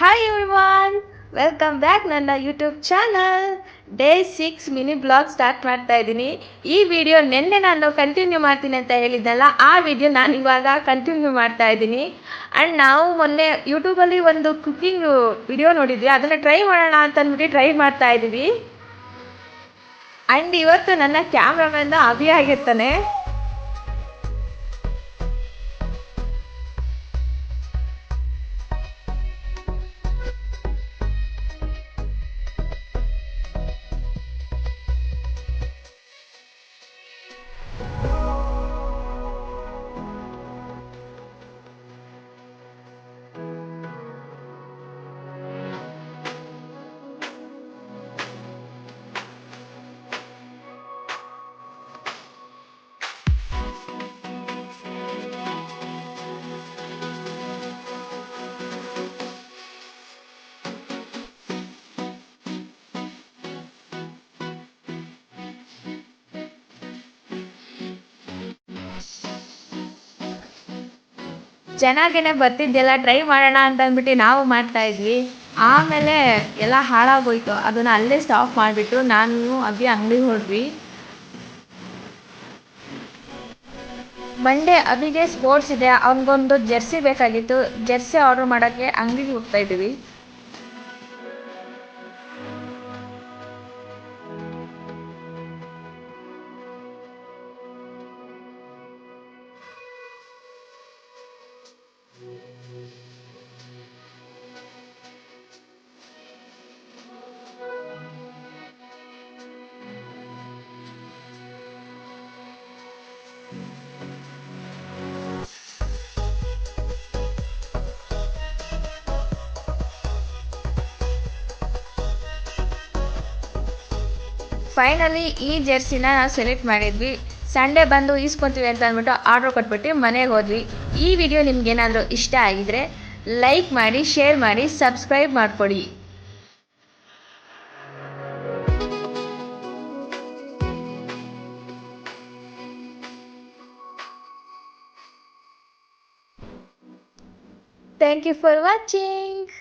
Hi everyone, welcome back ನನ್ನ YouTube channel. Day 6 mini blog start ಮಾಡ್ತಾ ಇದ್ದೀನಿ. ಈ ವಿಡಿಯೋ ನಿನ್ನೆ ನಾನು ಕಂಟಿನ್ಯೂ ಮಾಡ್ತೀನಿ ಅಂತ ಹೇಳಿದ್ದಲ್ಲ, ಆ ವಿಡಿಯೋ ನಾನು ಇವಾಗ ಕಂಟಿನ್ಯೂ ಮಾಡ್ತಾ ಇದ್ದೀನಿ. ಆ್ಯಂಡ್ ನಾವು ಮೊನ್ನೆ ಯೂಟ್ಯೂಬಲ್ಲಿ ಒಂದು ಕುಕ್ಕಿಂಗ್ ವಿಡಿಯೋ ನೋಡಿದ್ವಿ, ಅದನ್ನು ಟ್ರೈ ಮಾಡೋಣ ಅಂತ ಅಂದ್ಬಿಟ್ಟು ಟ್ರೈ ಮಾಡ್ತಾ ಇದ್ದೀವಿ. ಆ್ಯಂಡ್ ಇವತ್ತು ನನ್ನ ಕ್ಯಾಮ್ರಾಮನ್ ಅಭಿ ಆಗಿರ್ತಾನೆ. ಚೆನ್ನಾಗೇ ಬರ್ತಿದ್ದೆಲ್ಲ, ಟ್ರೈ ಮಾಡೋಣ ಅಂತ ಅಂದ್ಬಿಟ್ಟು ನಾವು ಮಾಡ್ತಾ ಇದ್ವಿ. ಆಮೇಲೆ ಎಲ್ಲ ಹಾಳಾಗೋಯ್ತು, ಅದನ್ನು ಅಲ್ಲೇ ಸ್ಟಾಪ್ ಮಾಡಿಬಿಟ್ಟು ನಾನು ಅಭಿ ಅಂಗಡಿಗೆ ಹೊರಟ್ವಿ. ಮಂಡೇ ಅಭಿಗೆ ಸ್ಪೋರ್ಟ್ಸ್ ಇದೆ, ಅವನಿಗೊಂದು ಜೆರ್ಸಿ ಬೇಕಾಗಿತ್ತು. ಜೆರ್ಸಿ ಆರ್ಡ್ರ್ ಮಾಡೋಕ್ಕೆ ಅಂಗಡಿಗೆ ಹೋಗ್ತಾ ಇದ್ದೀವಿ. ಫೈನಲಿ ಈ ಜೆರ್ಸಿನ ಸೆಲೆಕ್ಟ್ ಮಾಡಿದ್ವಿ. ಸಂಡೇ ಬಂದು ಈಸ್ಕೊತೀವಿ ಅಂತ ಅಂದ್ಬಿಟ್ಟು ಆರ್ಡ್ರ್ ಕೊಟ್ಬಿಟ್ಟು ಮನೆಗೆ ಹೋದ್ವಿ. ಈ ವಿಡಿಯೋ ನಿಮ್ಗೇನಾದರೂ ಇಷ್ಟ ಆಗಿದ್ರೆ ಲೈಕ್ ಮಾಡಿ, ಶೇರ್ ಮಾಡಿ, ಸಬ್ಸ್ಕ್ರೈಬ್ ಮಾಡ್ಕೊಳ್ಳಿ. Thank you for watching.